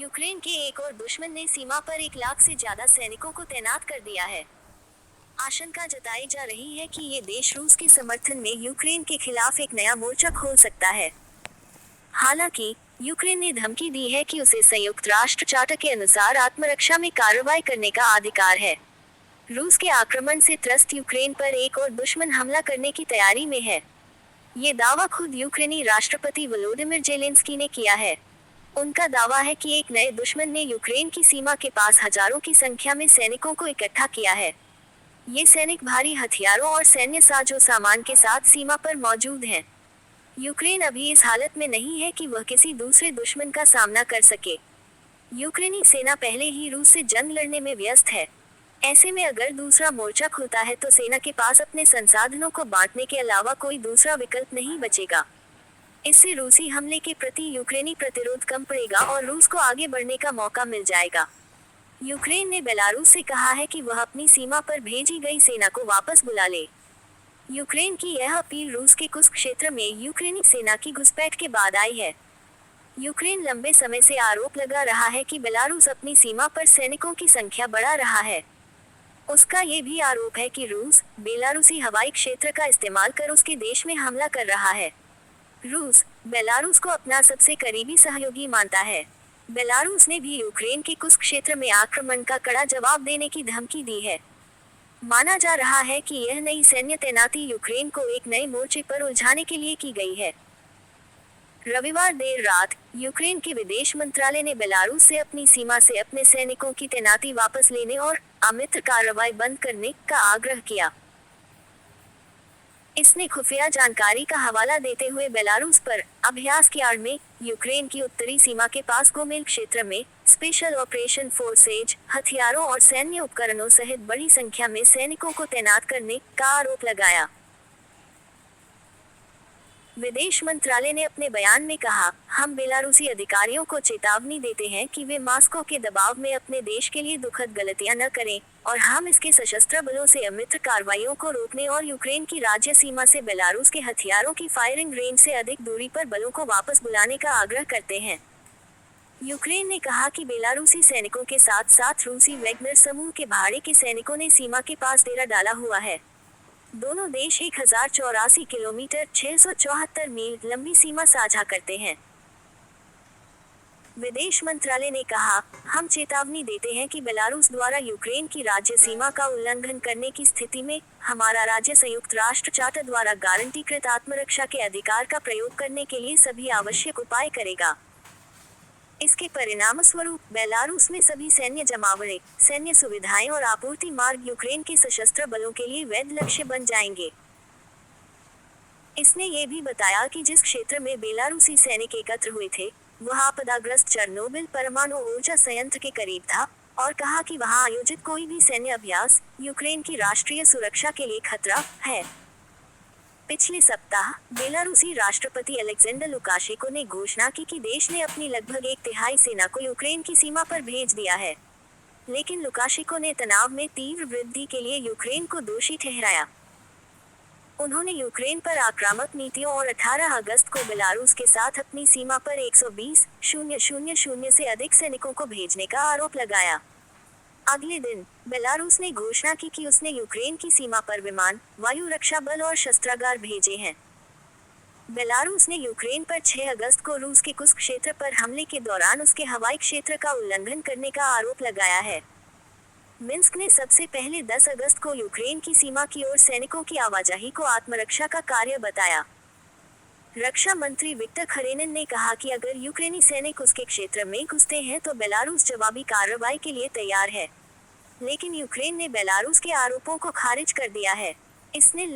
Ukraine के एक और दुश्मन ने सीमा पर 1 लाख से ज्यादा सैनिकों को तैनात कर दिया है। आशंका जताई जा रही है कि ये देश रूस के समर्थन में यूक्रेन के खिलाफ एक नया मोर्चा खोल सकता है। हालांकि यूक्रेन ने धमकी दी है कि उसे संयुक्त राष्ट्र चार्टर के अनुसार आत्मरक्षा में कार्रवाई करने का अधिकार है। रूस के आक्रमण से त्रस्त यूक्रेन पर एक और दुश्मन हमला करने की तैयारी में है। ये दावा खुद यूक्रेनी राष्ट्रपति वोलोदिमिर जेलेंस्की ने किया है। उनका दावा है कि एक नए दुश्मन ने यूक्रेन की सीमा के पास हजारों की संख्या में सैनिकों को इकट्ठा किया है। ये सैनिक भारी हथियारों और सैन्य साजो सामान के साथ सीमा पर मौजूद हैं। यूक्रेन अभी इस हालत में नहीं है कि वह किसी दूसरे दुश्मन का सामना कर सके। यूक्रेनी सेना पहले ही रूस से जंग लड़ने में व्यस्त है। ऐसे में अगर दूसरा मोर्चा खुलता है तो सेना के पास अपने संसाधनों को बांटने के अलावा कोई दूसरा विकल्प नहीं बचेगा। इससे रूसी हमले के प्रति यूक्रेनी प्रतिरोध कम पड़ेगा और रूस को आगे बढ़ने का मौका मिल जाएगा। यूक्रेन ने बेलारूस से कहा है कि वह अपनी सीमा पर भेजी गई सेना को वापस बुला ले। यूक्रेन की यह अपील रूस के कुछ क्षेत्र में यूक्रेनी सेना की घुसपैठ के बाद आई है। यूक्रेन लंबे समय से आरोप लगा रहा है कि बेलारूस अपनी सीमा पर सैनिकों की संख्या बढ़ा रहा है। उसका ये भी आरोप है कि रूस बेलारूसी हवाई क्षेत्र का इस्तेमाल कर उसके देश में हमला कर रहा है। रूस बेलारूस को अपना सबसे करीबी सहयोगी मानता है। बेलारूस ने भी यूक्रेन के कुछ क्षेत्र में आक्रमण का कड़ा जवाब देने की धमकी दी है। माना जा रहा है कि यह नई सैन्य तैनाती यूक्रेन को एक नए मोर्चे पर उलझाने के लिए की गई है। रविवार देर रात यूक्रेन के विदेश मंत्रालय ने बेलारूस से अपनी सीमा से अपने सैनिकों की तैनाती वापस लेने और अमित्र कार्रवाई बंद करने का आग्रह किया। इसने खुफिया जानकारी का हवाला देते हुए बेलारूस पर अभ्यास की आड़ में यूक्रेन की उत्तरी सीमा के पास गोमेल क्षेत्र में स्पेशल ऑपरेशन फोर्सेज हथियारों और सैन्य उपकरणों सहित बड़ी संख्या में सैनिकों को तैनात करने का आरोप लगाया। विदेश मंत्रालय ने अपने बयान में कहा, हम बेलारूसी अधिकारियों को चेतावनी देते हैं कि वे मॉस्को के दबाव में अपने देश के लिए दुखद गलतियां न करें और हम इसके सशस्त्र बलों से अमित्र कार्रवाइयों को रोकने और यूक्रेन की राज्य सीमा से बेलारूस के हथियारों की फायरिंग रेंज से अधिक दूरी पर बलों को वापस बुलाने का आग्रह करते हैं। यूक्रेन ने कहा कि बेलारूसी सैनिकों के साथ साथ रूसी वैग्नर समूह के भाड़े के सैनिकों ने सीमा के पास डेरा डाला हुआ है। दोनों देश 1084 किलोमीटर 674 मील लंबी सीमा साझा करते हैं। विदेश मंत्रालय ने कहा, हम चेतावनी देते हैं कि बेलारूस द्वारा यूक्रेन की राज्य सीमा का उल्लंघन करने की स्थिति में हमारा राज्य संयुक्त राष्ट्र चार्टर द्वारा गारंटीकृत आत्मरक्षा के अधिकार का प्रयोग करने के लिए सभी आवश्यक उपाय करेगा। इसके परिणामस्वरूप बेलारूस में सभी सैन्य जमावड़े, सैन्य सुविधाएं और आपूर्ति मार्ग यूक्रेन के सशस्त्र बलों के लिए वैध लक्ष्य बन जाएंगे। इसने ये भी बताया कि जिस क्षेत्र में बेलारूसी सैनिक एकत्र हुए थे, वह आपदाग्रस्त चेर्नोबिल परमाणु ऊर्जा संयंत्र के करीब था और कहा कि वहां आयोजित कोई भी सैन्य अभ्यास यूक्रेन की राष्ट्रीय सुरक्षा के लिए खतरा है। पिछले सप्ताह बेलारूसी राष्ट्रपति अलेक्जेंडर लुकाशेंको ने घोषणा की कि देश ने अपनी लगभग 1/3 सेना को यूक्रेन की सीमा पर भेज दिया है। लेकिन लुकाशेंको ने तनाव में तीव्र वृद्धि के लिए यूक्रेन को दोषी ठहराया। उन्होंने यूक्रेन पर आक्रामक नीतियों और 18 अगस्त को बेलारूस के साथ अपनी सीमा पर 120,000 से अधिक सैनिकों को भेजने का आरोप लगाया। अगले दिन बेलारूस ने घोषणा की कि उसने यूक्रेन की सीमा पर विमान, वायु रक्षा बल और शस्त्रागार भेजे हैं। बेलारूस ने यूक्रेन पर 6 अगस्त को रूस के कुछ क्षेत्र पर हमले के दौरान उसके हवाई क्षेत्र का उल्लंघन करने का आरोप लगाया है। मिन्स्क ने सबसे पहले 10 अगस्त को यूक्रेन की सीमा की ओर सैनिकों की आवाजाही को आत्मरक्षा का कार्य बताया। रक्षा मंत्री विक्टर खरेनिन ने कहा कि अगर यूक्रेनी सैनिक उसके क्षेत्र में घुसते हैं तो बेलारूस जवाबी कार्रवाई के लिए तैयार है। लेकिन यूक्रेन ने बेलारूस के आरोपों को खारिज कर दिया है। इसने